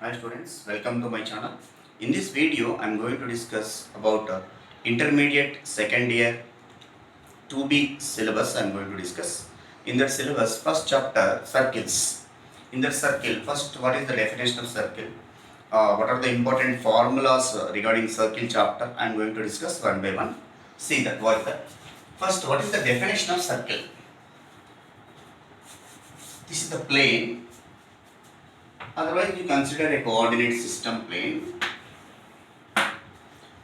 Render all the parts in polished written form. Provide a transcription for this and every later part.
Hi students, welcome to my channel. In this video, I am going to discuss about intermediate second year 2B syllabus. I am going to discuss. In that syllabus, first chapter, circles. In that circle, first, what is the definition of circle? What are the important formulas regarding circle chapter? I am going to discuss one by one. See that, what is that? First, what is the definition of circle? This is the plane. Otherwise, you consider a coordinate system plane.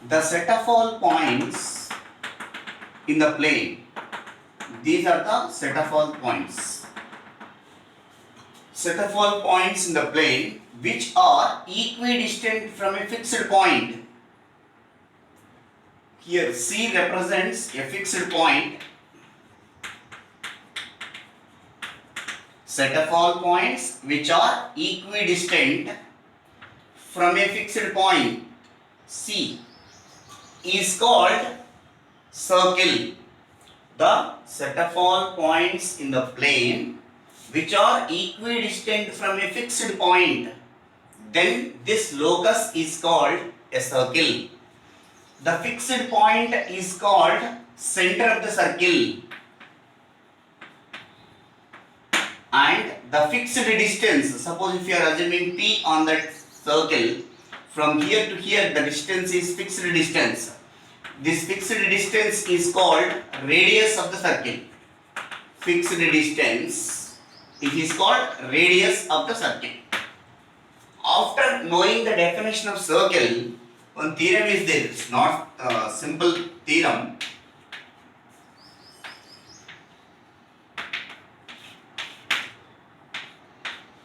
The set of all points in the plane, these are the set of all points. Set of all points in the plane which are equidistant from a fixed point. Here C represents a fixed point. Set of all points which are equidistant from a fixed point C is called circle. The set of all points in the plane which are equidistant from a fixed point, then this locus is called a circle. The fixed point is called center of the circle, and the fixed distance, suppose if you are assuming P on that circle, from here to here the distance is fixed distance. This fixed distance is called radius of the circle. Fixed distance, it is called radius of the circle. After knowing the definition of circle, one theorem is there. It's not a simple theorem.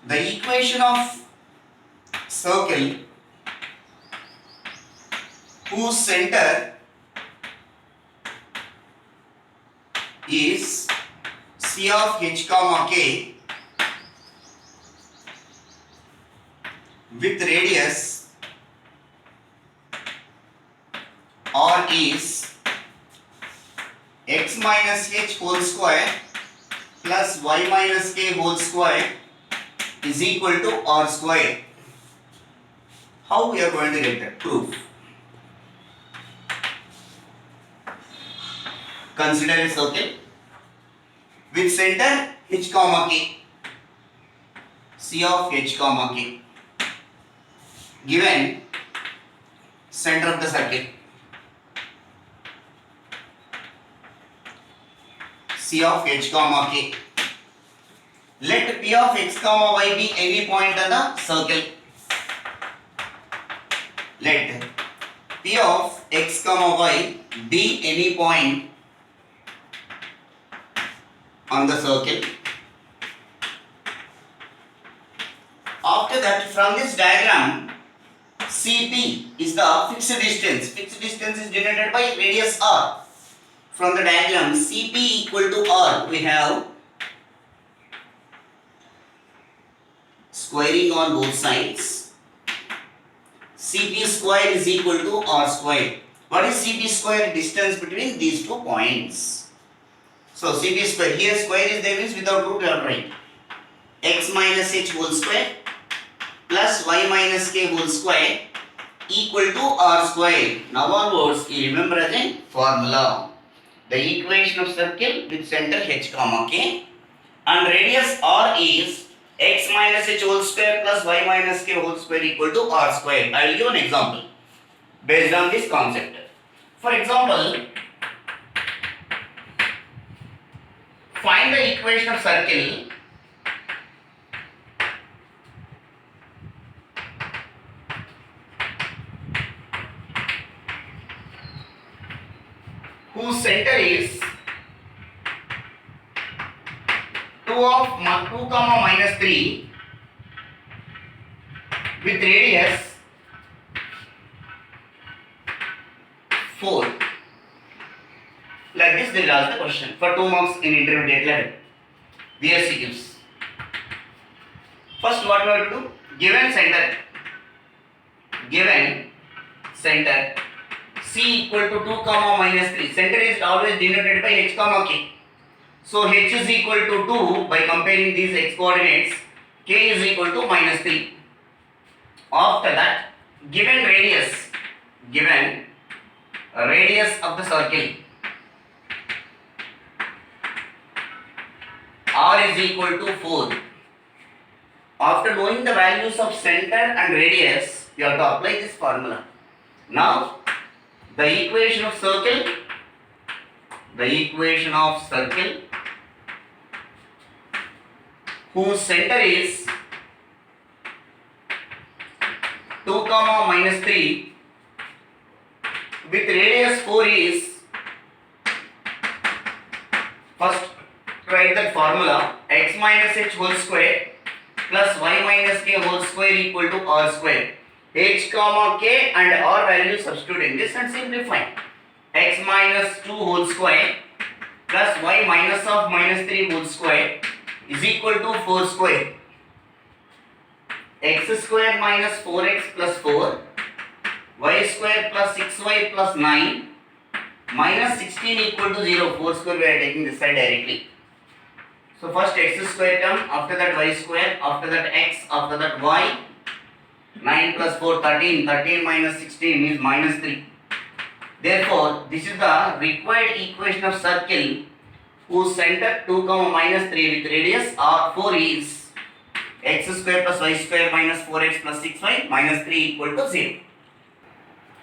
The equation of circle whose center is C of h comma k with radius r is x minus h whole square plus y minus k whole square is equal to r square. How we are going to get that proof? Consider a circle with center h comma k, C of h comma k, given center of the circle C of h comma k. Let P of x comma y be any point on the circle. Let P of x comma y be any point on the circle. After that, from this diagram, CP is the fixed distance. Fixed distance is denoted by radius r. From the diagram, CP equal to r, we have squaring on both sides. CP square is equal to r square. What is CP square? Distance between these 2 points. So CP square, here square is there means without root you are right. X minus h whole square plus y minus k whole square equal to r square. Now onwards you remember again formula. The equation of circle with center h comma k and radius r is x minus h whole square plus y minus k whole square equal to r square. I will give an example based on this concept. For example, find the equation of circle whose center is 2 comma minus 3 with radius 4. Like this they will ask the question for 2 marks in intermediate level. BSc gives. First what we have to do? Given center C equal to 2 comma minus 3. Center is always denoted by h comma k. So h is equal to 2 by comparing these x coordinates. K is equal to minus 3. After that, given radius of the circle r is equal to 4. After knowing the values of center and radius, you have to apply this formula. Now, the equation of circle whose center is 2 comma minus 3 with radius 4 is, first write that formula, x minus h whole square plus y minus k whole square equal to r square. H comma k and r value substitute in this and simplify. X minus 2 whole square plus y minus of minus 3 whole square is equal to 4 square. X square minus 4x plus 4, y square plus 6y plus 9 minus 16 equal to 0. 4 square we are taking this side directly. So first x square term, after that y square, after that x, after that y. 9 plus 4, 13. 13 minus 16 is minus 3. Therefore, this is the required equation of circle whose center 2 comma minus 3 with radius r4 is x square plus y square minus 4x plus 6y minus 3 equal to 0.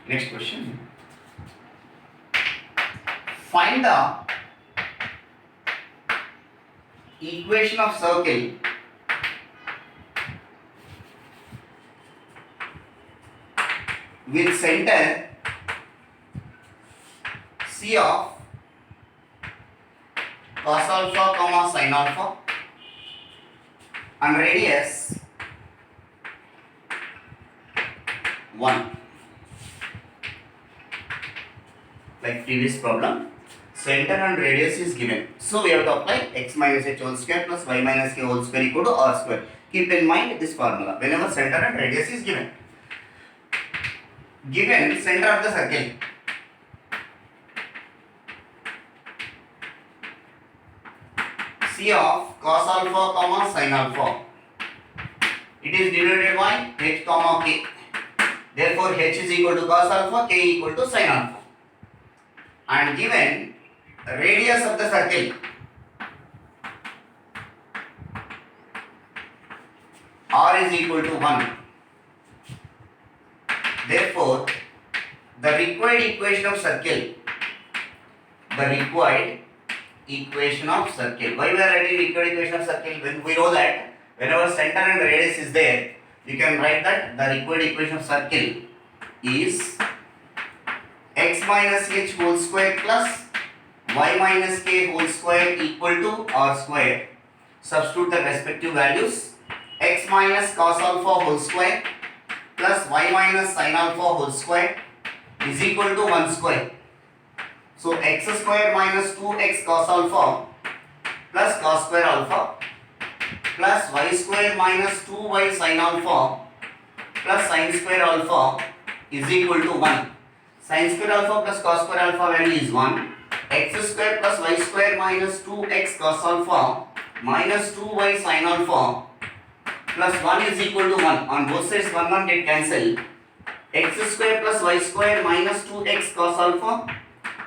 Next question. Find the equation of circle with center c of cos alpha comma sin alpha and radius 1. Like previous problem, center and radius is given. So we have to apply x minus h whole square plus y minus k whole square equal to r square. Keep in mind this formula whenever center and radius is given. Given center of the circle, c of cos alpha comma sin alpha, it is denoted by h comma k. Therefore h is equal to cos alpha, k equal to sin alpha. And given radius of the circle, r is equal to 1. Therefore, the required equation of circle, why we are writing required equation of circle? When we know that whenever center and radius is there, you can write that the required equation of circle is x minus h whole square plus y minus k whole square equal to r square. Substitute the respective values. X minus cos alpha whole square plus y minus sin alpha whole square is equal to 1 square. So x square minus 2x cos alpha plus cos square alpha plus y square minus 2y sin alpha plus sin square alpha is equal to 1. Sin square alpha plus cos square alpha value is 1. X square plus y square minus 2x cos alpha minus 2y sin alpha plus 1 is equal to 1. On both sides 1 get cancelled. X square plus y square minus 2x cos alpha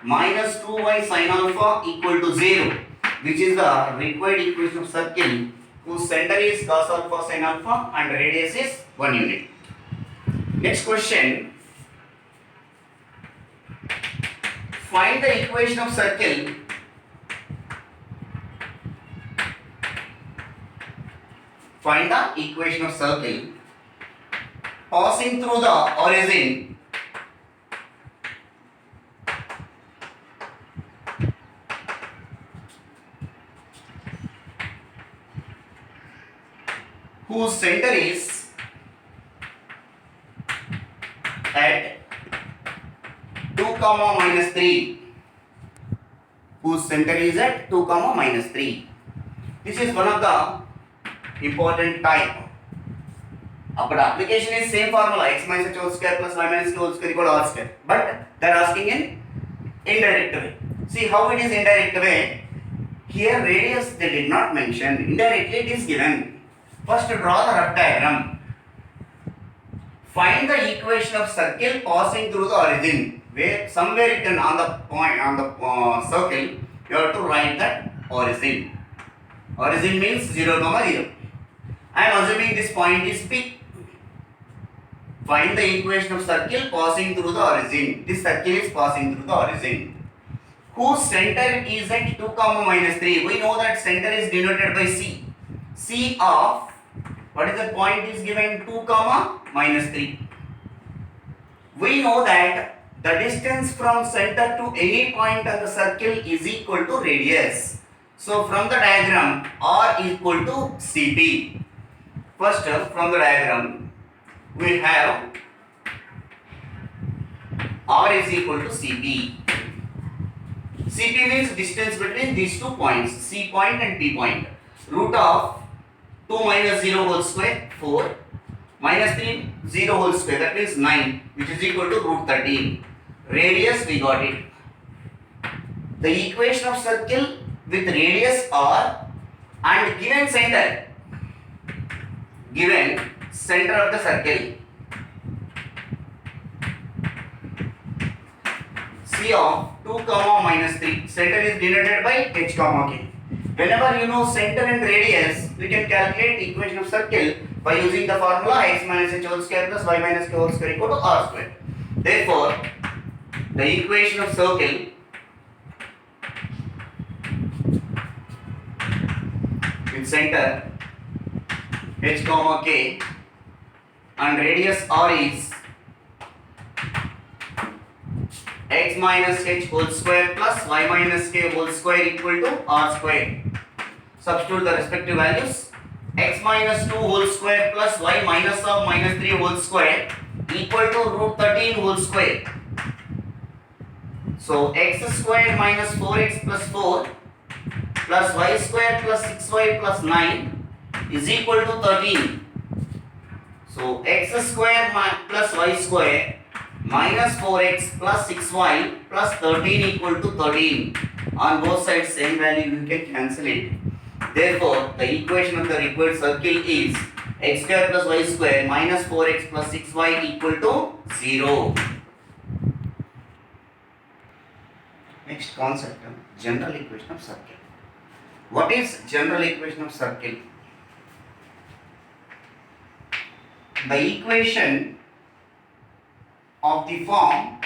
minus 2y sin alpha equal to 0, which is the required equation of circle whose center is cos alpha sin alpha and radius is 1 unit. Next question. Find the equation of circle passing through the origin whose center is at 2 comma minus 3. Whose center is at 2 comma minus 3. This is one of the important type. But application is same formula, x minus h whole square plus y minus k whole square equal to r square. But they are asking in indirect way. See how it is indirect way. Here radius they did not mention. Indirectly it is given. First draw the rough diagram. Find the equation of circle passing through the origin. Where somewhere written on the point on the circle, you have to write that origin. Origin means 0, 0. I am assuming this point is P. Find the equation of circle passing through the origin. This circle is passing through the origin. Whose center is at 2, minus 3. We know that center is denoted by C. C of, what is the point is given? 2, minus 3. We know that the distance from center to any point on the circle is equal to radius. So from the diagram, R is equal to CP. First, from the diagram, we have R is equal to CP. CP means distance between these 2 points, C point and P point. Root of 2 minus 0 whole square, 4. Minus 3, 0 whole square, that means 9, which is equal to root 13. Radius, we got it. The equation of circle with radius R and given center of the circle, C of 2, minus 3. Center is denoted by H, K. Whenever you know center and radius, we can calculate equation of circle by using the formula x minus h whole square plus y minus k whole square equal to r square. Therefore, the equation of circle with center h, k and radius r is x minus h whole square plus y minus k whole square equal to r square. Substitute the respective values. X minus 2 whole square plus y minus of minus 3 whole square equal to root 13 whole square. So x square minus 4x plus 4 plus y square plus 6y plus 9 is equal to 13. So x square plus y square minus 4x plus 6y plus 13 equal to 13. On both sides same value, you can cancel it. Therefore, the equation of the required circle is x square plus y square minus 4x plus 6y equal to 0. Next concept, general equation of circle. What is general equation of circle? The equation of the form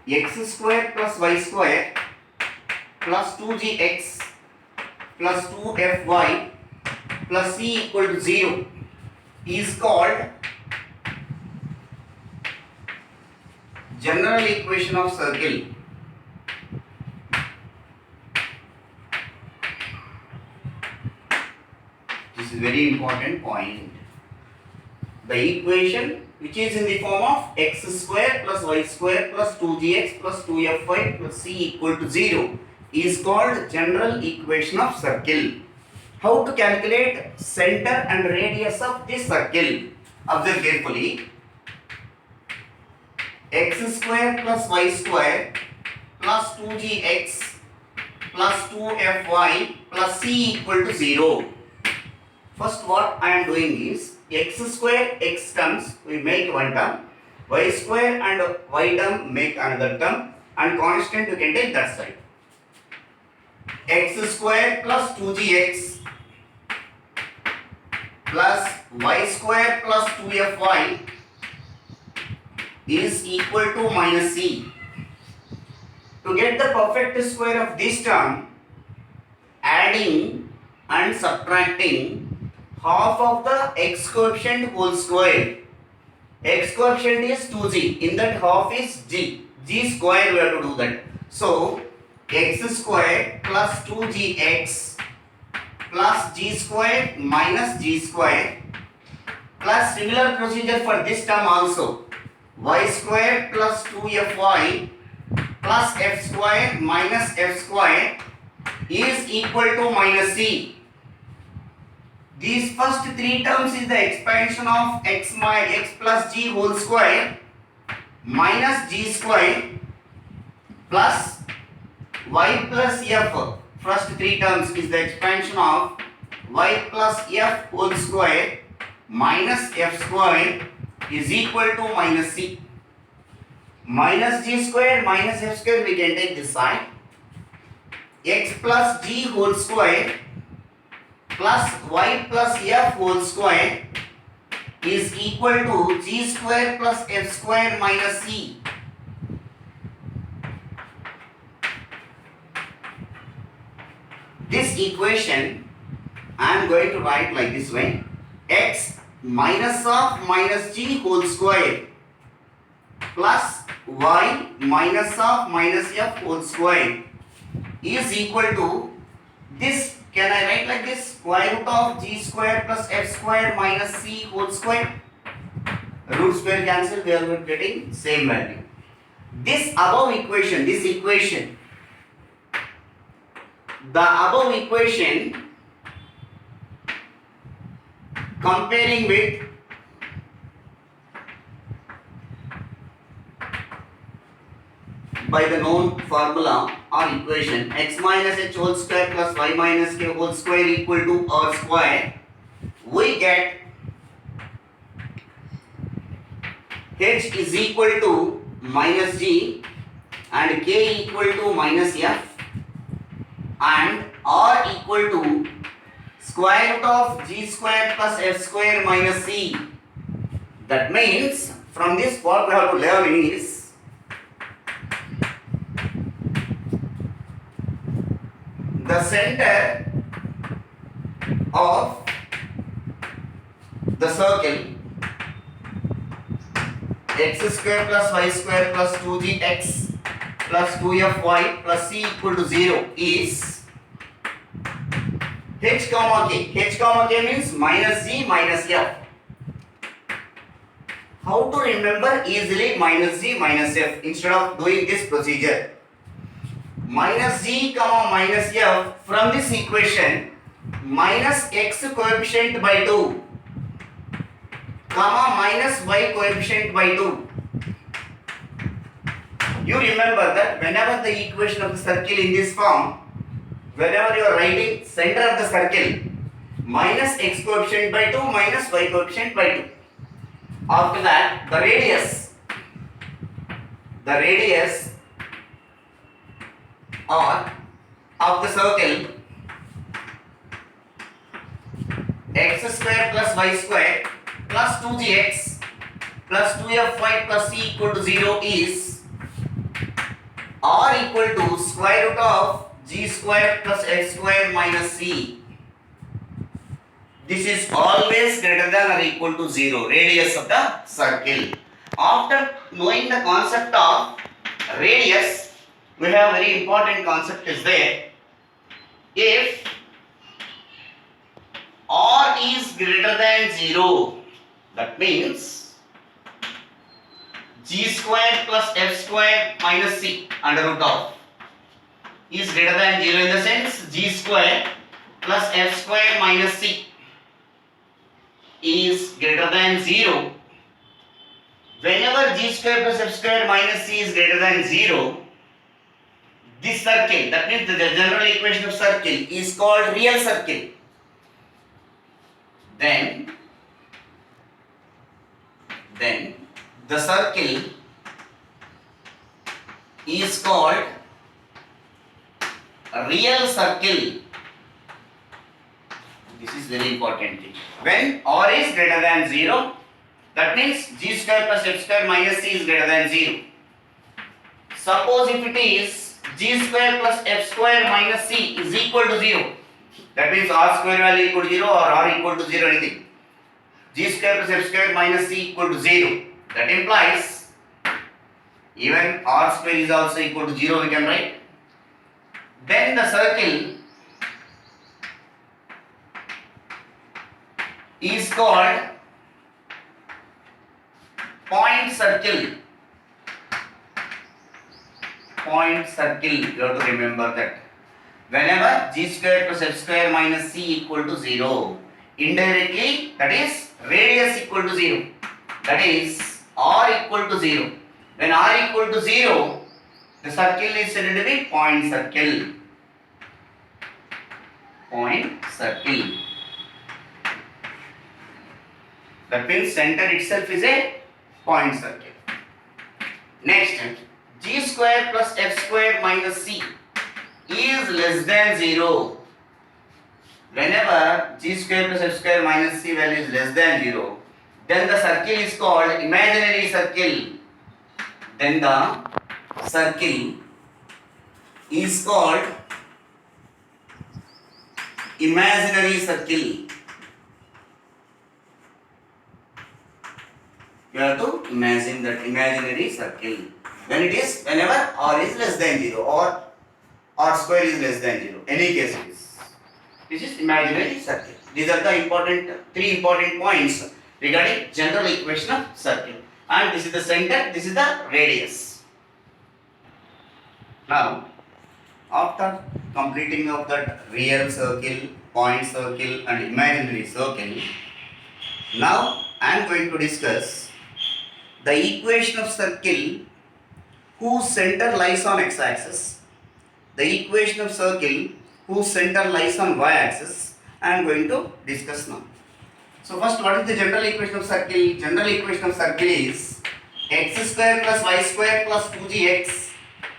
x square plus y square plus 2gx plus 2fy plus c equal to 0 is called general equation of circle. This is very important point. The equation which is in the form of x square plus y square plus 2gx plus 2fy plus c equal to 0 is called general equation of circle. How to calculate center and radius of this circle? Observe carefully. X square plus y square plus 2gx plus 2fy plus c equal to 0. First, what I am doing is x square x terms we make one term, y square and y term make another term, and constant you can take that side. X square plus 2gx plus y square plus 2fy is equal to minus c. To get the perfect square of this term, adding and subtracting half of the x coefficient whole square. X coefficient is 2g, in that half is g. G square we have to do that. So x square plus 2gx plus g square minus g square plus similar procedure for this term also. Y square plus 2fy plus f square minus f square is equal to minus c. These first three terms is the expansion of x plus g whole square minus g square plus y plus f. First three terms is the expansion of y plus f whole square minus f square is equal to minus c. Minus g square minus f square we can take this side. X plus g whole square plus y plus f whole square is equal to g square plus f square minus c. This equation I am going to write like this way: x minus of minus g whole square plus y minus of minus f whole square is equal to this. Can I write like this? Square root of g square plus f square minus c whole square. Root square cancel, we are getting same value. This above equation, the above equation comparing with by the known formula or equation x minus h whole square plus y minus k whole square equal to r square, we get h is equal to minus g and k equal to minus f and r equal to square root of g square plus f square minus c. That means from this what we have to learn is the center of the circle x square plus y square plus 2gx plus 2fy plus c equal to 0 is h comma k. H comma k means minus g minus f. How to remember easily minus g minus f instead of doing this procedure? Minus g comma minus f, from this equation minus x coefficient by 2 comma minus y coefficient by 2. You remember that whenever the equation of the circle in this form, whenever you are writing center of the circle, minus x coefficient by 2 minus y coefficient by 2. After that, the radius or of the circle x square plus y square plus 2gx plus 2fy plus c equal to 0 is r equal to square root of g square plus f square minus c. This is always greater than or equal to 0, radius of the circle. After knowing the concept of radius, we have very important concept is there. If r is greater than 0, that means g square plus f square minus c under root of is greater than 0 in the sense g square plus f square minus c is greater than 0. Whenever g square plus f square minus c is greater than 0, this circle, that means the general equation of circle is called real circle. Then the circle is called a real circle. This is very important thing. When r is greater than 0, that means g square plus f square minus c is greater than 0. Suppose if it is g square plus f square minus c is equal to 0, that means r square value equal to 0 or r equal to 0 anything. G square plus f square minus c equal to 0. That implies even r square is also equal to 0 we can write. Then the circle is called point circle. Point circle, you have to remember that. Whenever g square plus f square minus c equal to 0, indirectly that is radius equal to 0, that is r equal to 0. When r equal to 0, the circle is said to be point circle. Point circle. That means center itself is a point circle. Next, g square plus f square minus c is less than 0. Whenever g square plus f square minus c value is less than 0, then the circle is called imaginary circle. Then the circle is called imaginary circle. You have to imagine that imaginary circle. When it is, whenever r is less than 0 or r square is less than 0. Any case it is. This is imaginary circle. These are the three important points regarding general equation of circle. And this is the center, this is the radius. Now, after completing of that real circle, point circle and imaginary circle, now I am going to discuss the equation of circle whose center lies on x-axis, the equation of circle whose center lies on y-axis. I am going to discuss now. So first, what is the general equation of circle? General equation of circle is x square plus y square plus 2gx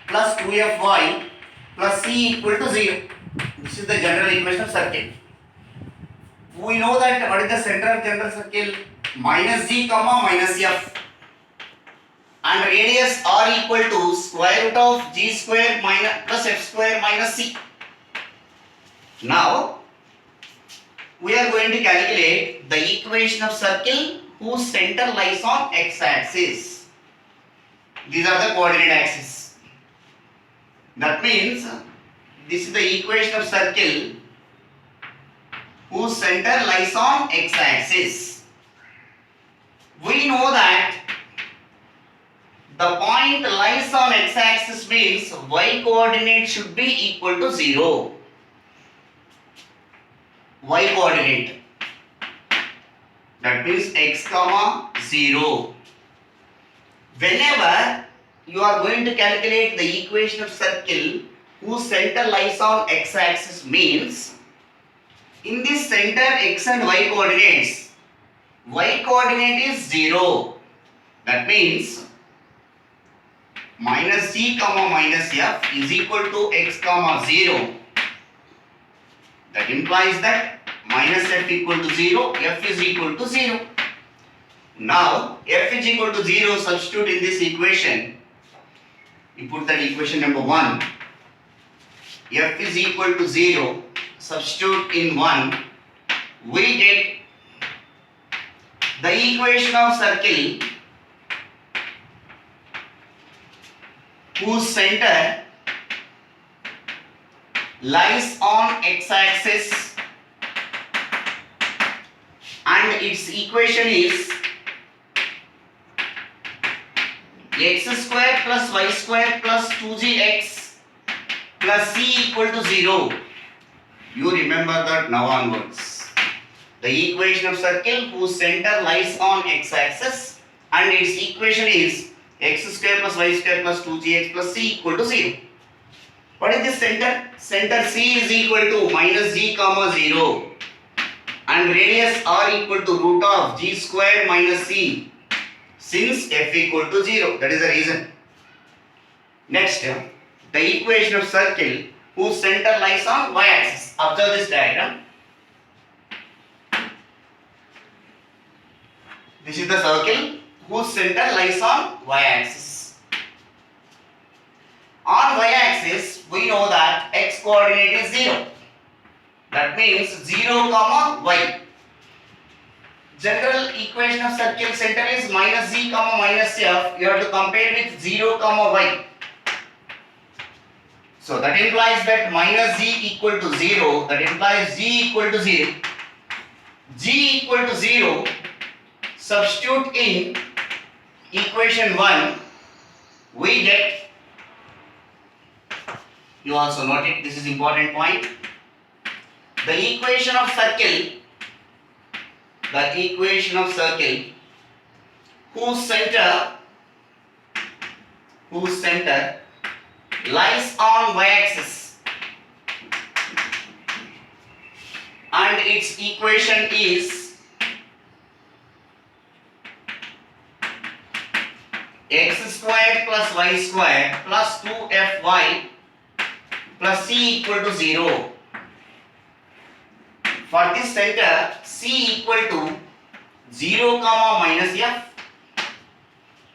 plus 2fy plus c equal to 0. This is the general equation of circle. We know that what is the center of general circle? Minus g comma minus f, and radius r equal to square root of g square minus plus f square minus c. Now we are going to calculate the equation of circle whose center lies on x-axis. These are the coordinate axes. That means this is the equation of circle whose center lies on x-axis. We know that the point lies on x-axis means y coordinate should be equal to 0. Y coordinate, that means x comma 0. Whenever you are going to calculate the equation of circle whose center lies on x-axis means in this center x and y coordinates, y coordinate is 0. That means minus c comma minus f is equal to x comma 0. That implies that minus f equal to 0, f is equal to 0. Now f is equal to 0, substitute in this equation. You put that equation number 1. F is equal to 0, substitute in 1. We get the equation of circle whose center lies on x-axis and its equation is x square plus y square plus 2gx plus c equal to 0. You remember that now onwards. The equation of circle whose center lies on x-axis and its equation is x square plus y square plus 2gx plus c equal to 0. What is this center? Center C is equal to minus g comma 0 and radius r equal to root of g square minus c since f equal to 0. That is the reason. Next, the equation of circle whose center lies on y-axis. Observe this diagram. This is the circle whose center lies on y-axis. On y-axis, we know that x coordinate is 0. That means 0 comma y. General equation of circle center is minus z comma minus f. You have to compare with 0 comma y. So that implies that minus z equal to 0. That implies g equal to 0. G equal to 0. Substitute in equation 1. We get, you also note it, this is important point. The equation of circle whose center lies on y-axis and its equation is plus y square plus 2fy plus c equal to 0. For this center, c equal to 0 comma minus f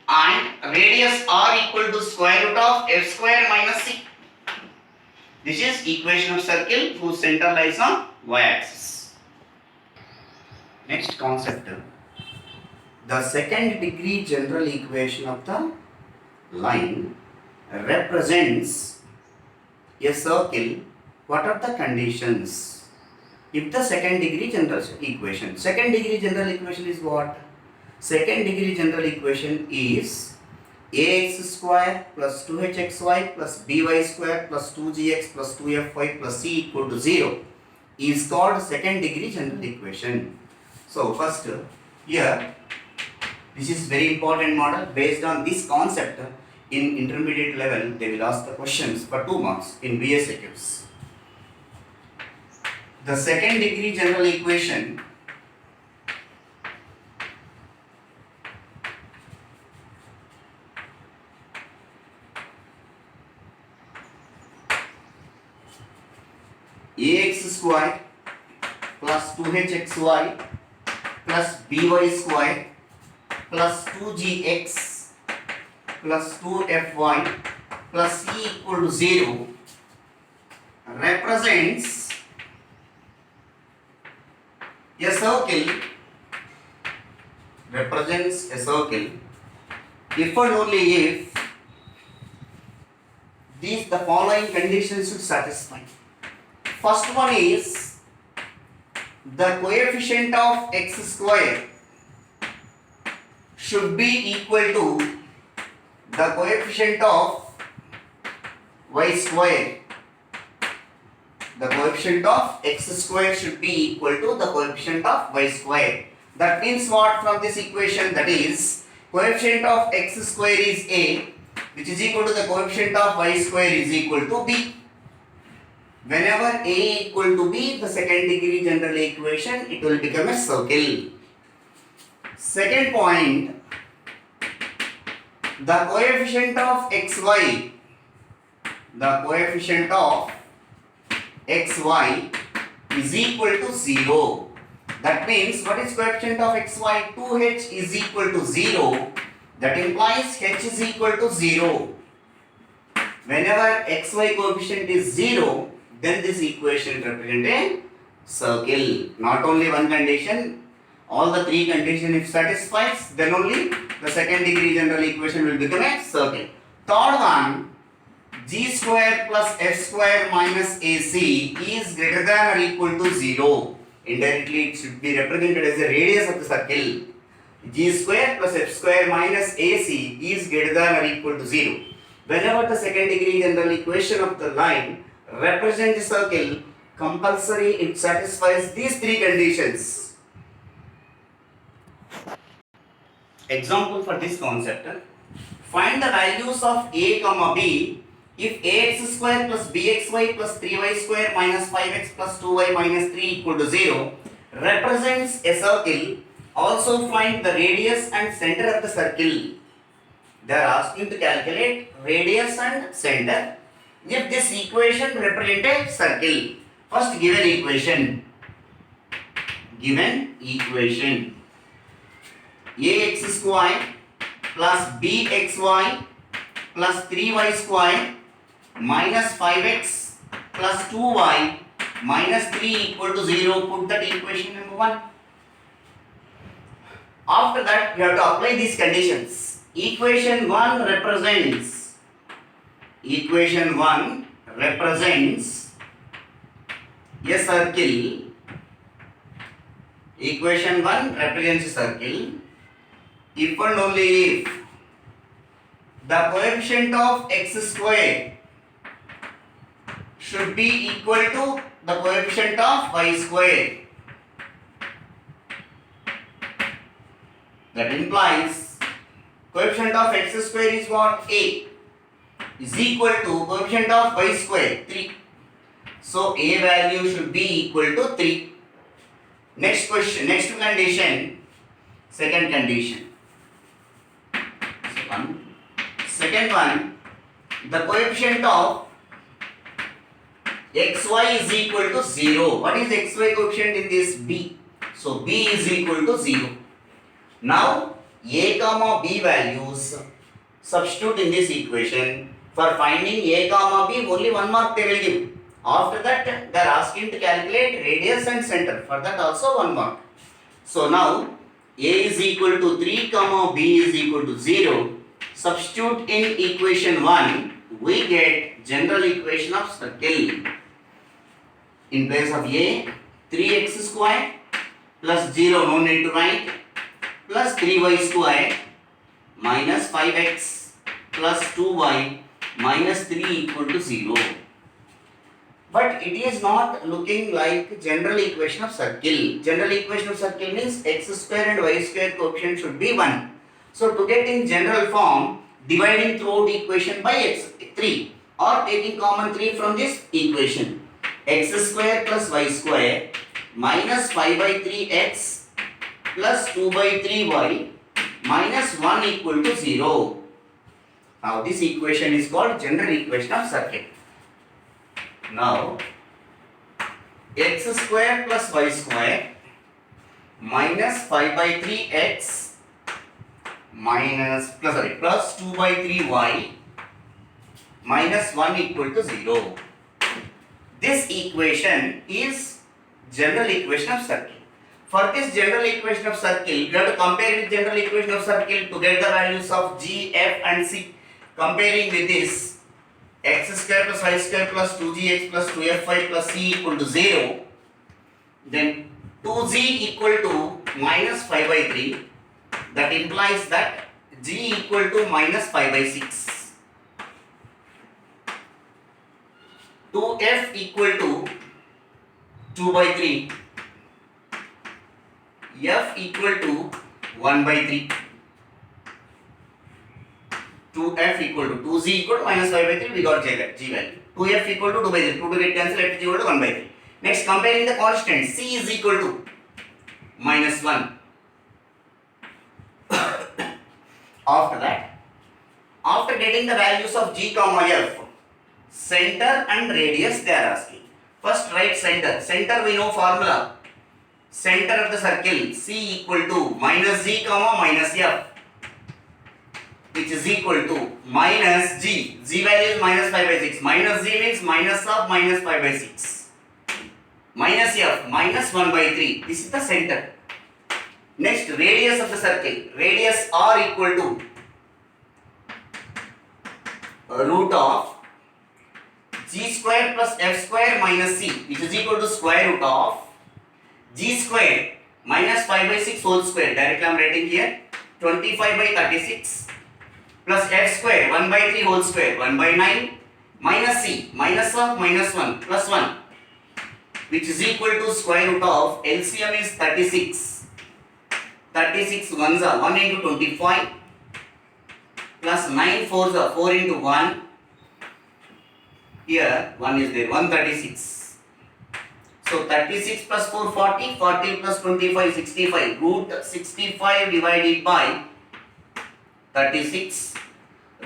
and radius r equal to square root of f square minus c. This is equation of circle whose center lies on y-axis. Next concept, the second degree general equation of the line represents a circle. What are the conditions? If the second degree general equation is what? Second degree general equation is ax square plus 2hxy plus by square plus 2gx plus 2fy plus c equal to 0 is called second degree general equation. So first here, this is very important model. Based on this concept, in intermediate level they will ask the questions for 2 marks in VSQs. The second degree general equation ax square plus 2hxy plus by square plus 2gx plus 2fy plus c equal to 0 represents a circle if and only if the following conditions should satisfy. First one is the coefficient of x square should be equal to the coefficient of y square. The coefficient of x square should be equal to the coefficient of y square. That means what from this equation? That is, coefficient of x square is a, which is equal to the coefficient of y square is equal to b. Whenever a equal to b, the second degree general equation, it will become a circle. Second point, the coefficient of xy, is equal to 0. That means what is coefficient of xy? 2h is equal to 0. That implies h is equal to 0. Whenever xy coefficient is 0, then this equation represents a circle. Not only one condition, all the 3 conditions if satisfies, then only the second degree general equation will become a circle. Third one, g square plus f square minus ac is greater than or equal to 0. Indirectly it should be represented as the radius of the circle. G square plus f square minus ac is greater than or equal to 0. Whenever the second degree general equation of the line represents a circle, compulsory it satisfies these 3 conditions. Example for this concept, find the values of a comma b if ax square plus bxy plus 3y square minus 5x plus 2y minus 3 equal to 0 represents a circle. Also find the radius and center of the circle. They are asking to calculate radius and center if this equation represents a circle. First given equation ax square plus bxy plus 3y square minus 5x plus 2y minus 3 equal to 0. Put that equation number 1. After that, you have to apply these conditions. Equation 1 represents a circle. Equation 1 represents a circle if and only if the coefficient of x square should be equal to the coefficient of y square. That implies coefficient of x square is what? A is equal to coefficient of y square 3. So a value should be equal to 3. Next condition, second second one, the coefficient of xy is equal to 0. What is xy coefficient in this? B. So b is equal to 0. Now a comma b values substitute in this equation. For finding a comma b, only 1 mark they will give. After that they are asking to calculate radius and center. For that also 1 mark. So now a is equal to 3 comma b is equal to 0. Substitute in equation 1, we get general equation of circle. In place of a, 3x square plus 0, no need to write, plus 3y square minus 5x plus 2y minus 3 equal to 0. But it is not looking like general equation of circle. General equation of circle means x square and y square coefficient should be 1. So to get in general form, dividing throughout equation by x 3 or taking common 3 from this equation. X square plus y square minus 5 by 3x plus 2 by 3y minus 1 equal to 0. Now this equation is called general equation of circle. Now x square plus y square minus 5 by 3x plus 2 by 3y minus 1 equal to 0. This equation is general equation of circle. For this general equation of circle, you have to compare with general equation of circle to get the values of g, f and c. Comparing with this, x square plus y square plus 2gx plus 2fy plus c equal to 0. Then 2g equal to minus 5 by 3. That implies that g equal to minus 5 by 6. 2f equal to 2 by 3. F equal to 1 by 3. 2f equal to 2z equal to minus 5 by 3. We got g value. 2f equal to 2 by 3. 2 to get cancelled, f is equal to 1 by 3. Next, comparing the constant, c is equal to minus 1. After that, after getting the values of g comma f, center and radius they are asking. First write center. Center we know formula. Center of the circle c equal to minus z comma minus f, which is equal to minus g. Z value is minus 5 by 6. Minus z means minus of minus 5 by 6. Minus f minus 1 by 3. This is the center. Next, radius of the circle. Radius r equal to root of g square plus f square minus c, which is equal to square root of g square minus 5 by 6 whole square. Directly I am writing here 25 by 36 plus f square 1 by 3 whole square 1 by 9 minus c minus of minus 1 plus 1, which is equal to square root of LCM is 36. 36 ones are 1 into 25 plus 9 fours are 4 into 1. Here 1 is there, 136. So 36 plus 4 40, 40 plus 25 65. Root 65 divided by 36.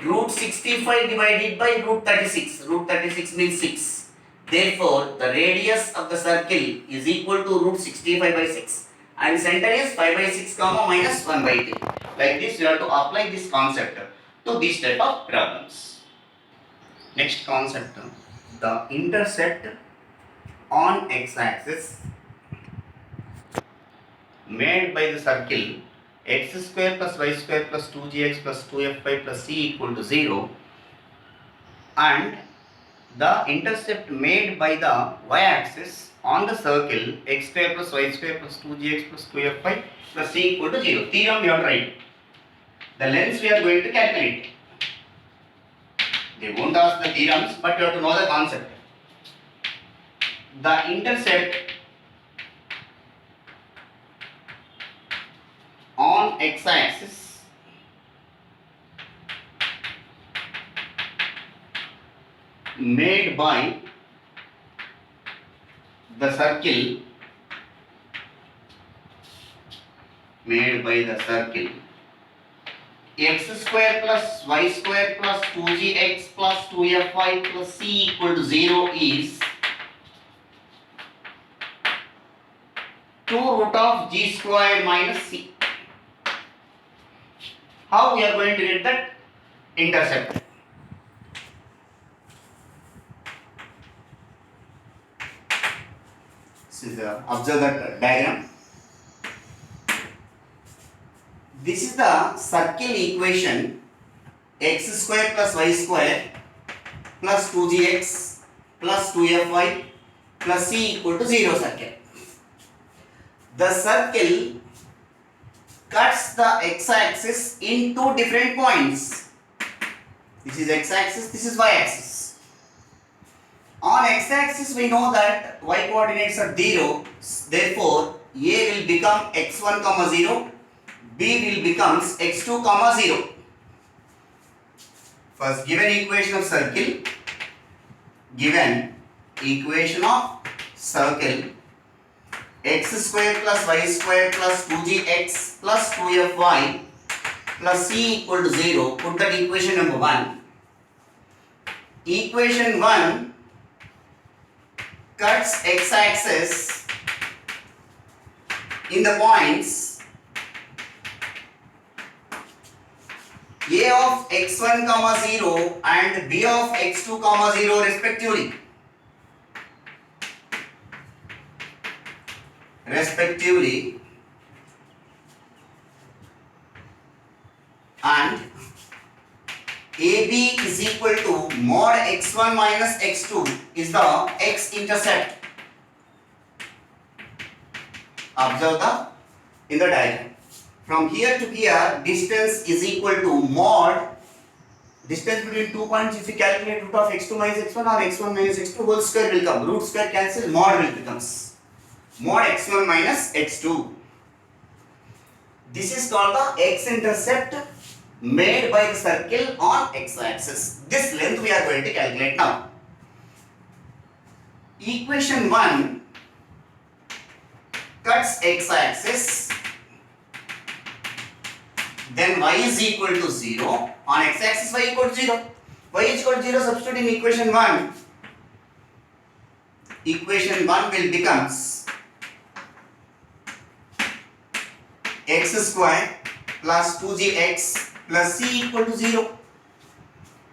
Root 65 divided by root 36. Root 36 means 6. Therefore, the radius of the circle is equal to root 65 by 6. And center is 5 by 6 comma minus 1 by 3. Like this, you have to apply this concept to this type of problems. Next concept, the intercept on x-axis made by the circle x square plus y square plus 2gx plus 2fy plus c equal to 0, and the intercept made by the y-axis on the circle x square plus y square plus 2gx plus 2fy plus c equal to 0. Theorem we have to write. The lengths we are going to calculate. They won't ask the theorems, but you have to know the concept. The intercept on x-axis made by the circle x square plus y square plus 2gx plus 2fy plus c equal to 0 is 2 root of g square minus c. How we are going to get that intercept? Observe that diagram. This is the circle equation x square plus y square plus 2gx plus 2fy plus c equal to 0 circle. The circle cuts the x-axis in two different points. This is x-axis, this is y-axis. On x-axis we know that y coordinates are 0, therefore a will become x1 comma 0, b will becomes x2 comma 0. First given equation of circle, x square plus y square plus 2gx plus 2fy plus c equal to 0, put that equation number 1. Equation 1 cuts x-axis in the points a of x1 comma 0 and b of x2 comma 0 respectively. And AB is equal to mod x1 minus x2 is the x-intercept. Observe in the diagram. From here to here, distance is equal to mod distance between 2 points. If you calculate root of x2 minus x1 or x1 minus x2 whole square will come. Root square cancel, mod will becomes mod x1 minus x2. This is called the x-intercept made by the circle on x-axis. This length we are going to calculate now. Equation 1 cuts x-axis, then y is equal to 0. On x-axis y equal to 0. Y is equal to 0, substitute in equation 1. Equation 1 will becomes x square plus 2gx plus c equal to 0.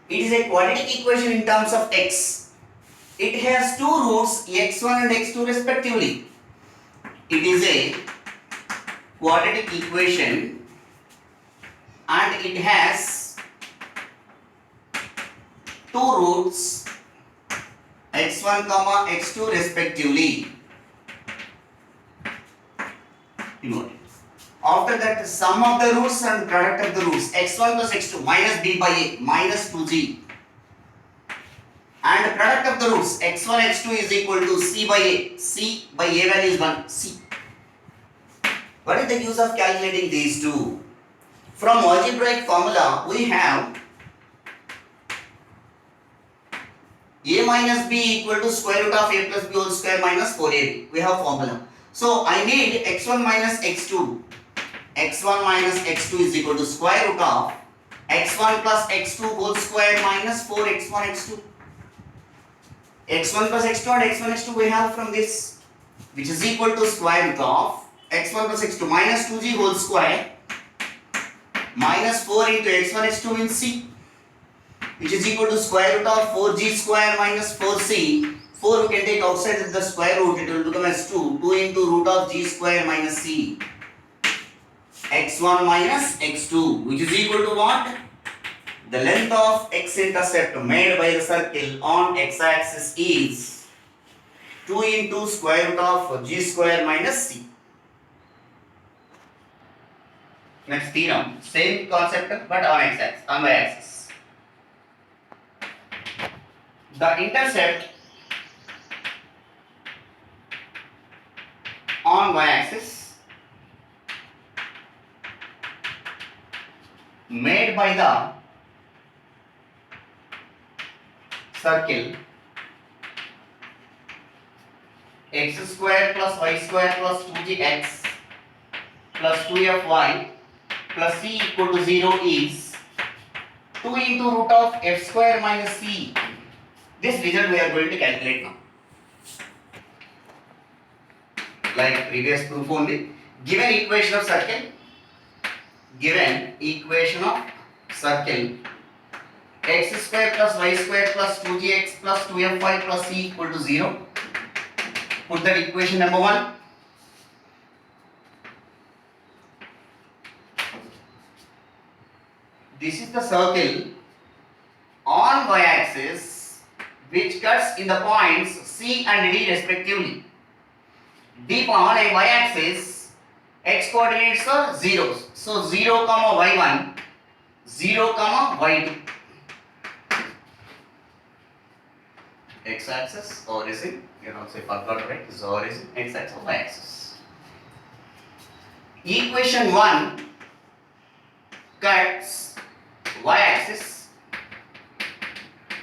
It is a quadratic equation in terms of x. It has two roots x1 and x2 respectively. It is a quadratic equation and it has two roots x1 comma x2 respectively. After that, sum of the roots and product of the roots x1 plus x2 minus b by a minus 2g, and product of the roots x1 x2 is equal to c by a. C by a value is 1, c. What is the use of calculating these two? From algebraic formula we have a minus b equal to square root of a plus b whole square minus 4ab. We have formula. So I need x1 minus x2. x1 minus x2 is equal to square root of x1 plus x2 whole square minus 4x1 x2. x1 plus x2 and x1 x2 we have from this, which is equal to square root of x1 plus x2 minus 2g whole square minus 4 into x1 x2 means c, which is equal to square root of 4g square minus 4c. 4 we can take outside the square root, it will become as 2. 2 into root of g square minus c. x1 minus x2, which is equal to what? The length of x-intercept made by the circle on x-axis is 2 into square root of g square minus c. Next theorem, same concept but on x-axis, on y-axis. The intercept on y-axis made by the circle x square plus y square plus 2gx plus 2fy plus c equal to 0 is 2 into root of f square minus c. This result we are going to calculate now. Like previous proof only. Given equation of circle, x square plus y square plus 2gx plus 2fy plus c equal to 0. Put that equation number 1. This is the circle on y-axis which cuts in the points C and D respectively. D on a y-axis, x coordinates are zeros. So 0, y1, 0, y2. X-axis, origin, you can also forgot, right? This is origin, x-axis, y-axis. Equation 1 cuts y-axis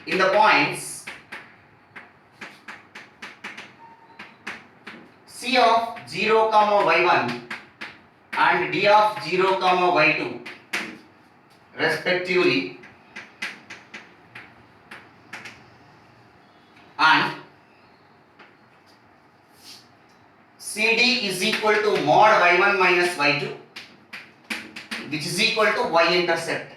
in the points C of 0, y1 and D of 0, y2 respectively, and CD is equal to mod y1 minus y2, which is equal to y-intercept.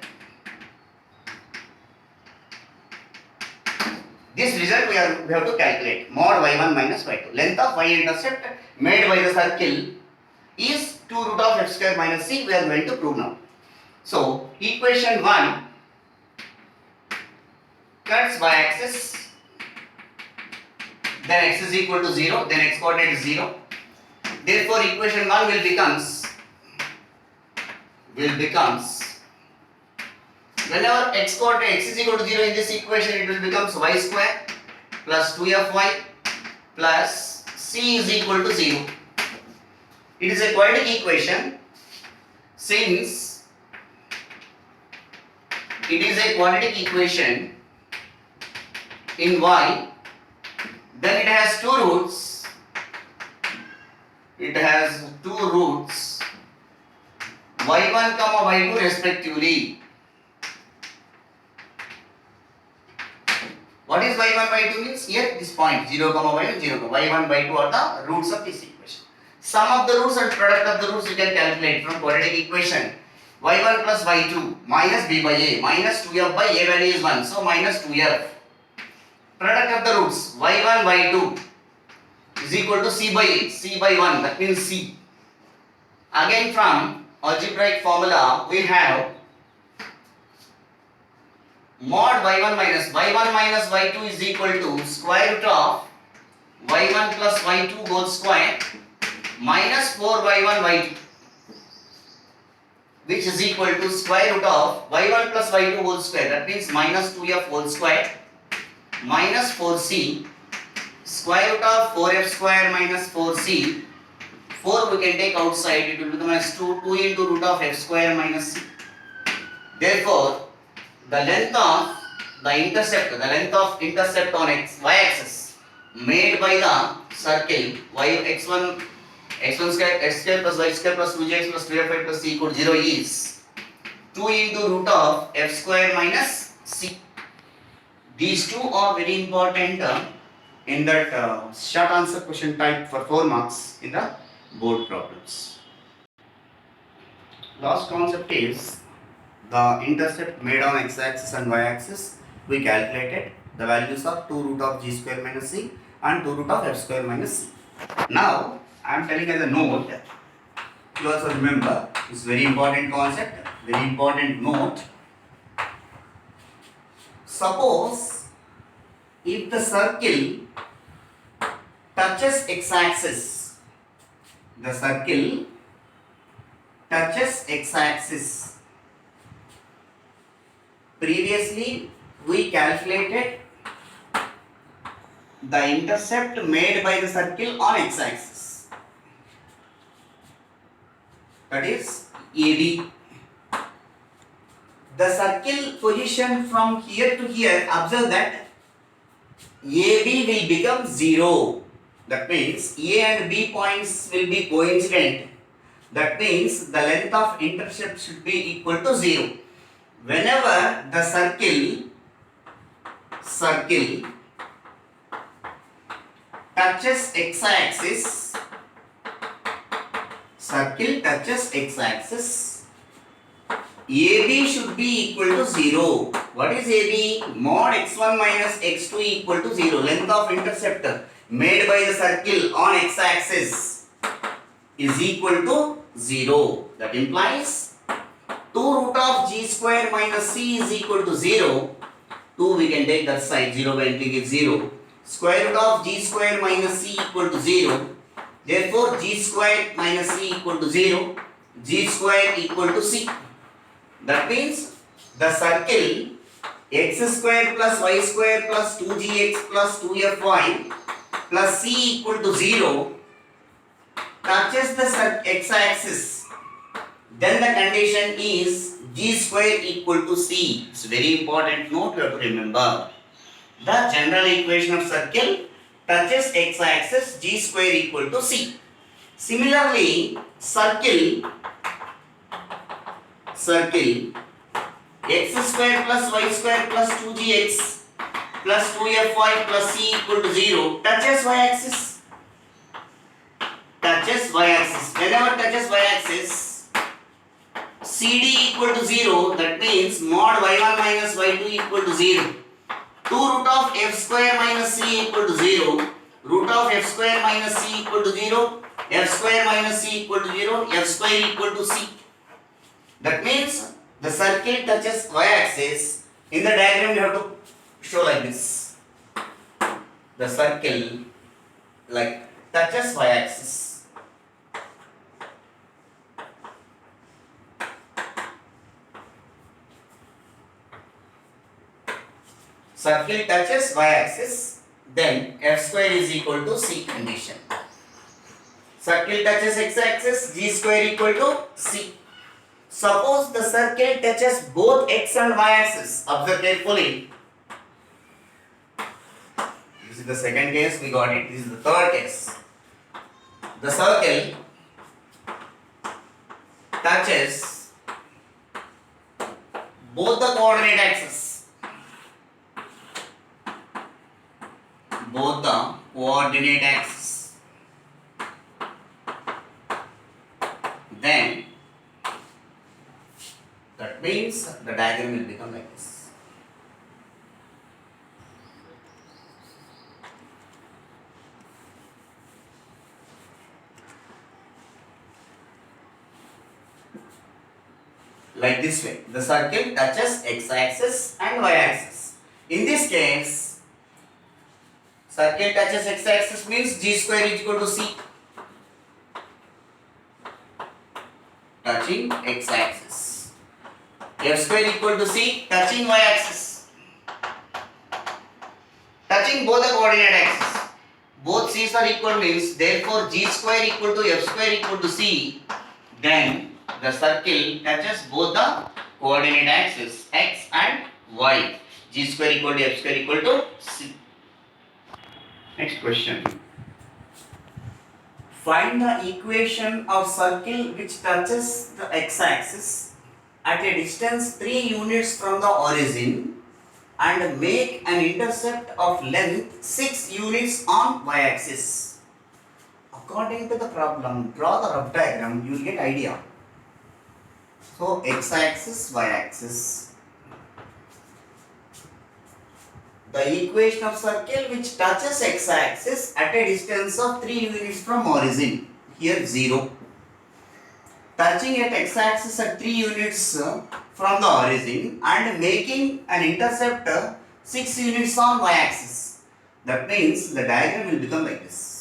This result we have to calculate. Mod y1 minus y2. Length of y-intercept made by the circle is 2 root of f square minus c. We are going to prove now. So equation 1 cuts y-axis, then x is equal to 0, then x coordinate is 0. Therefore equation 1 will becomes whenever x coordinate x is equal to 0 in this equation, it will becomes y square plus 2fy plus c is equal to 0. It is a quadratic equation. Since it is a quadratic equation in y, then it has two roots. Y1, y2 respectively. What is y1, y2 means? Here this point 0, y1, 0, y1, y2 are the roots of this equation. Sum of the roots and product of the roots you can calculate from quadratic equation. y1 plus y2 minus b by a minus 2f by a value is 1, so minus 2f. Product of the roots y1, y2 is equal to c by a, c by 1, that means c. Again from algebraic formula we have mod y1 minus y2 is equal to square root of y1 plus y2 whole square minus 4y1 y2, which is equal to square root of y1 plus y2 whole square, that means minus 2f whole square minus 4c, square root of 4f square minus 4c. 4 we can take outside, it will become as 2 into root of f square minus c. Therefore the length of intercept on y-axis made by the circle x1 square x square plus y square plus 2gx plus 2fy plus c equal to 0 is 2 into root of f square minus c. These two are very important in that short answer question type for 4 marks in the board problems. Last concept is the intercept made on x-axis and y-axis. We calculated the values of 2 root of g square minus c and 2 root of f square minus c. Now I am telling as a note, you also remember this very important concept, very important note. Suppose if the circle touches x-axis, the circle touches x-axis. Previously we calculated the intercept made by the circle on x-axis, that is AD. The circle position from here to here, observe that AB will become 0. That means A and B points will be coincident. That means the length of intercept should be equal to 0. Whenever the circle touches x-axis, AB should be equal to 0. What is AB? Mod x1 minus x2 equal to 0. Length of interceptor made by the circle on x-axis is equal to 0. That implies 2 root of g square minus c is equal to 0. 2 we can take that side, 0 by entering is 0. Square root of g square minus c equal to 0. Therefore, g square minus c equal to 0. G square equal to c. That means the circle x square plus y square plus 2gx plus 2fy plus c equal to 0 touches the x-axis. Then the condition is g square equal to c. It's a very important note you have to remember. The general equation of circle touches x-axis, g square equal to c. Similarly, circle x square plus y square plus 2gx plus 2fy plus c equal to 0 touches y-axis. Whenever touches y-axis, CD equal to 0. That means mod y1 minus y2 equal to 0. 2 root of f square minus c equal to 0. Root of f square minus c equal to 0. F square minus c equal to 0. F square equal to c. That means the circle touches y-axis. In the diagram you have to show like this. The circle like touches y-axis. Circle touches y-axis, then f square is equal to c condition. Circle touches x-axis, g square equal to c. Suppose the circle touches both x and y-axis. Observe carefully. This is the second case, we got it. This is the third case. The circle touches both the coordinate axes. Then that means the diagram will become like this. Like this way, the circle touches x-axis and y-axis. In this case, circle touches x-axis means g square is equal to c. Touching x-axis. F square equal to c, touching y-axis. Touching both the coordinate axes. Both c's are equal means therefore g square equal to f square equal to c. Then the circle touches both the coordinate axes x and y. G square equal to f square equal to c. Next question. Find the equation of circle which touches the x-axis at a distance 3 units from the origin and make an intercept of length 6 units on y-axis. According to the problem, draw the rough diagram, you will get idea. So x-axis, y-axis. The equation of circle which touches x-axis at a distance of 3 units from origin. Here 0. Touching at x-axis at 3 units from the origin and making an intercept 6 units on y-axis. That means the diagram will become like this.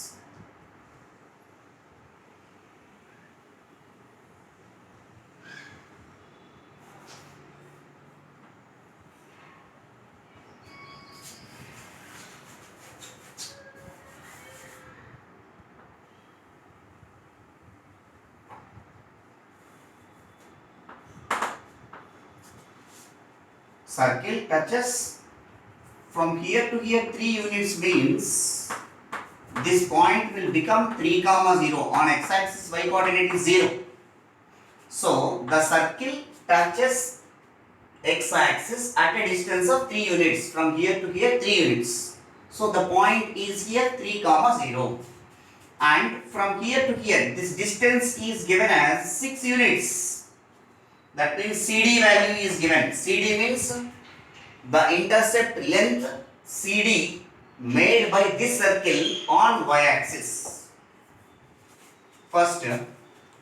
Circle touches from here to here 3 units means this point will become 3, 0. On x-axis y coordinate is 0. the circle touches x-axis at a distance of 3 units. From here to here 3 units. So the point is here 3 comma 0. And from here to here this distance is given as 6 units. That means CD value is given. CD means the intercept length CD made by this circle on y-axis. First,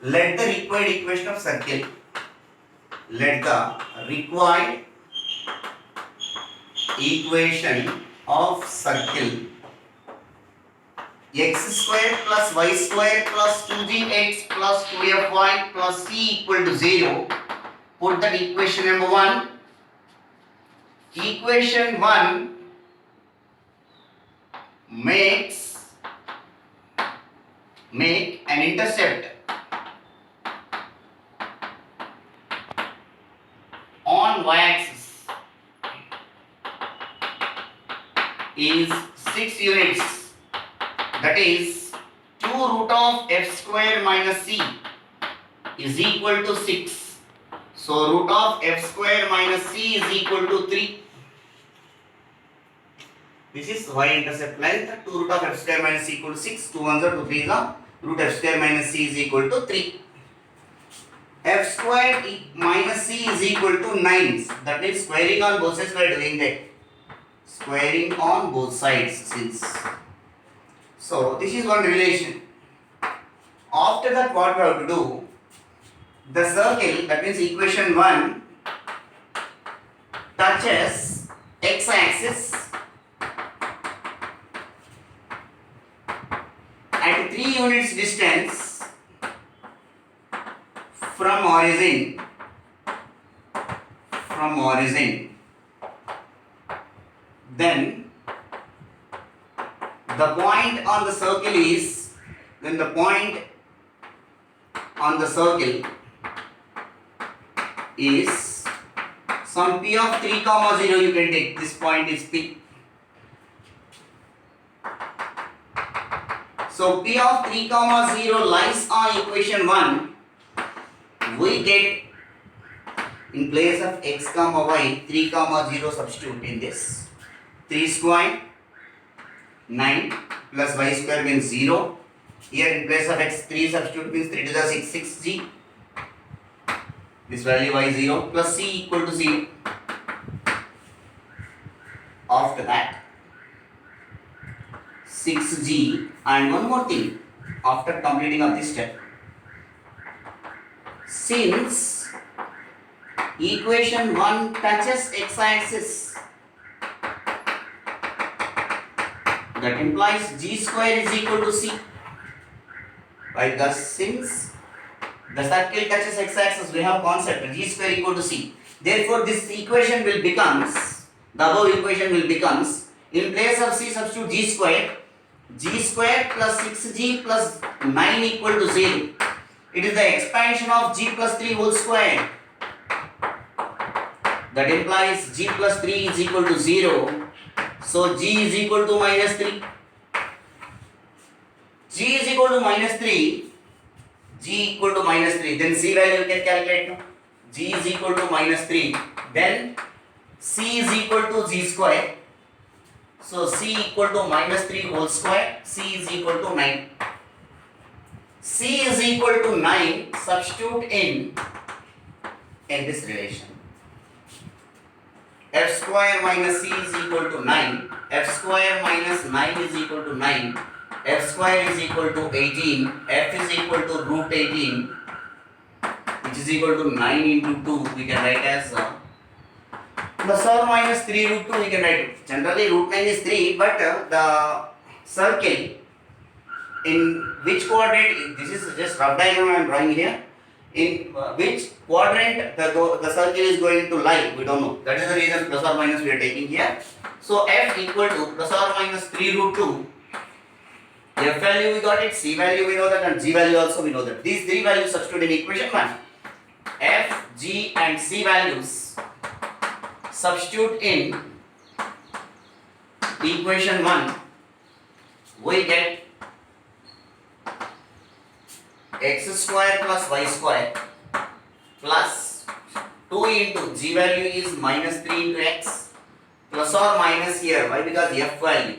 let the required equation of circle. Let the required equation of circle x square plus y square plus 2gx plus 2fy plus c equal to 0. Put that equation number 1. Equation 1 make an intercept on y-axis is 6 units. That is 2 root of f square minus c is equal to 6. So root of f square minus c is equal to 3. This is y-intercept length. 2 root of f square minus c equal to 6. 2 ones are 2 3s are. Root f square minus c is equal to 3. F square minus c is equal to 9. That means squaring on both sides we are doing that. Squaring on both sides since. So this is one relation. After that what we have to do? The circle, that means equation 1 touches x-axis at 3 units distance from origin. Then the point on the circle is, then the point on the circle is some p of 3 comma 0 you can take. This point is p. So p of 3 comma 0 lies on equation 1. We get in place of x comma y 3 comma 0 substitute in this. 3 square 9 plus y square means 0. Here in place of x 3 substitute means 3 to the 6 6g. This value y 0 plus c equal to 0. After that 6g, and one more thing after completing of this step. Since equation 1 touches x-axis, that implies g square is equal to c. Right, thus since the circle touches x-axis, we have concept g square equal to c. Therefore this equation will becomes, the above equation will becomes, in place of c substitute g square plus 6g plus 9 equal to 0. It is the expansion of g plus 3 whole square. That implies g plus 3 is equal to 0. So g is equal to minus 3. G is equal to minus 3. G equal to minus 3. Then c value you can calculate now. G is equal to minus 3. Then c is equal to g square. So c equal to minus 3 whole square. C is equal to 9. C is equal to 9. Substitute in this relation. F square minus c is equal to 9. F square minus 9 is equal to 9. F square is equal to 18. F is equal to root 18, which is equal to 9 into 2. We can write as plus or minus 3 root 2. We can write it. Generally root 9 is 3, but the circle in which quadrant, this is just rough diagram I am drawing here, in which quadrant the circle is going to lie, we don't know. That is the reason plus or minus we are taking here. So f equal to plus or minus 3 root 2. F value we got it, c value we know that, and g value also we know that. These three values substitute in equation 1. F, g and c values substitute in equation 1. We get x square plus y square plus 2 into g value is minus 3 into x plus or minus here. Why? Because f value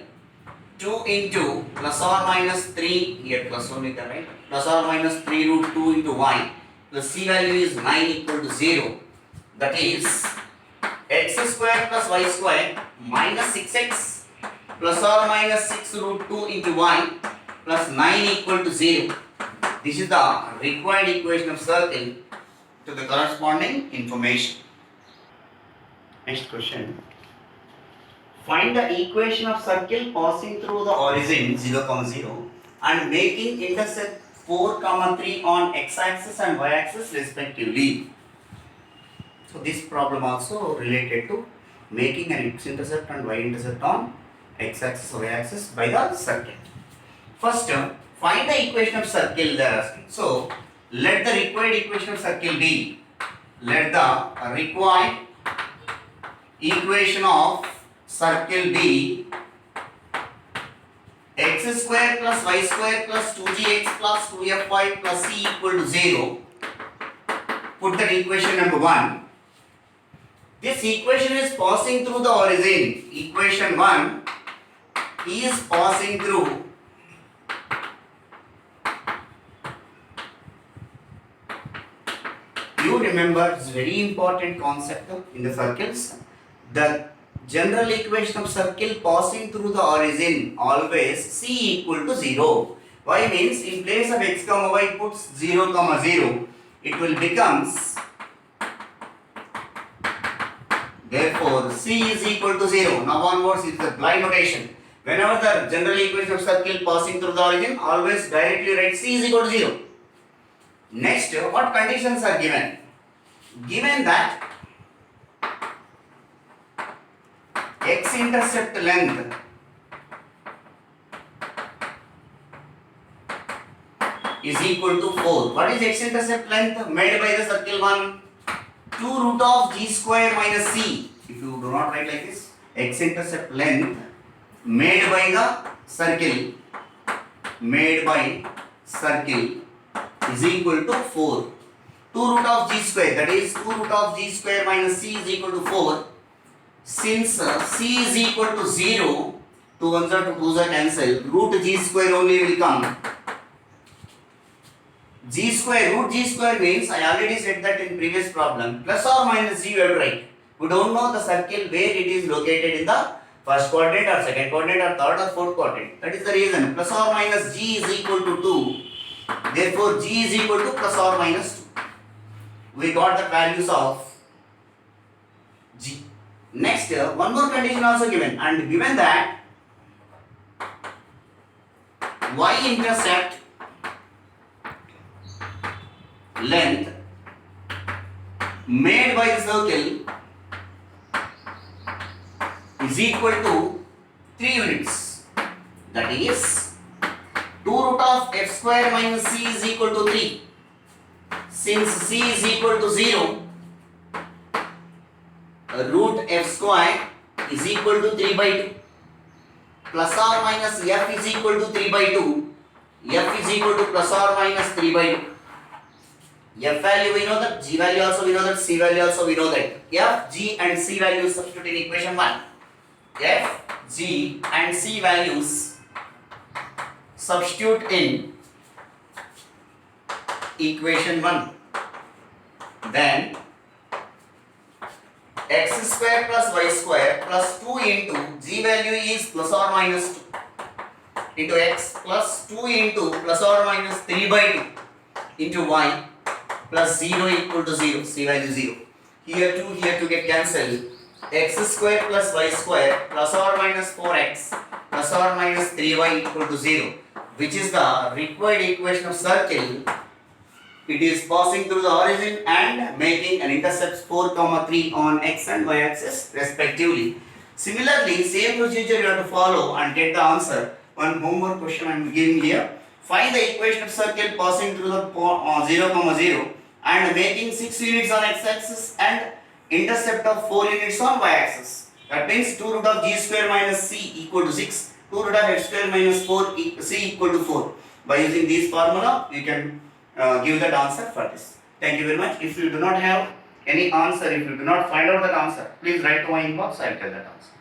2 into plus or minus 3 here, plus only the right, plus or minus 3 root 2 into y plus c value is 9 equal to 0. That is x square plus y square minus 6x plus or minus 6 root 2 into y plus 9 equal to 0. This is the required equation of circle to the corresponding information. Next question. Find the equation of circle passing through the origin 0, 0 and making intercept 4, 3 on x-axis and y-axis respectively. So this problem also related to making an x-intercept and y-intercept on x-axis or y-axis by the circle. First, find the equation of circle they are asking. So let the required equation of circle be, let the required equation of circle be x square plus y square plus 2gx plus 2fy plus c equal to 0. Put that equation number 1. This equation is passing through the origin. Equation 1 is passing through you remember it's very important concept in the circles. The general equation of circle passing through the origin always c equal to 0. Y means in place of x comma y puts 0 comma 0. It will becomes, therefore c is equal to 0. Now onwards is the blind notation. Whenever the general equation of circle passing through the origin, always directly write c is equal to 0. Next, what conditions are given? Given that x-intercept length is equal to 4. What is x-intercept length made by the circle 1? 2 root of g square minus c. If you do not write like this, x-intercept length made by the circle is equal to 4. 2 root of g square, that is 2 root of g square minus c is equal to 4. Since c is equal to 0, 2 1s are 2 2s are cancel, root g square only will come. G square, root g square means, I already said that in previous problem, plus or minus g we have to write. We don't know the circle where it is located in the first quadrant or second quadrant or third or fourth quadrant. That is the reason. Plus or minus g is equal to 2. Therefore, g is equal to plus or minus 2. We got the values of g. Next, one more condition also given, and given that y-intercept length made by the circle is equal to 3 units. That is 2 root of f square minus c is equal to 3. Since c is equal to 0, root f square is equal to 3 by 2. Plus or minus f is equal to 3 by 2. F is equal to plus or minus 3 by 2. F value we know that, g value also we know that, c value also we know that. F, g and c values substitute in equation 1. F, g and c values substitute in equation 1. Then x square plus y square plus 2 into g value is plus or minus 2 into x plus 2 into plus or minus 3 by 2 into y plus 0 equal to 0, c value 0. Here 2 get cancelled. X square plus y square plus or minus 4x plus or minus 3y equal to 0, which is the required equation of circle. It is passing through the origin and making an intercept 4, 3 on x and y axis respectively. Similarly, same procedure you have to follow and get the answer. One homework question I am giving here. Find the equation of circle passing through the 0, 0 and making 6 units on x axis and intercept of 4 units on y axis. That means 2 root of g square minus c equal to 6. 2 root of x square minus 4 c equal to 4. By using this formula, you can give that answer for this. Thank you very much. If you do not have any answer, if you do not find out that answer, please write to my inbox. I'll tell that answer.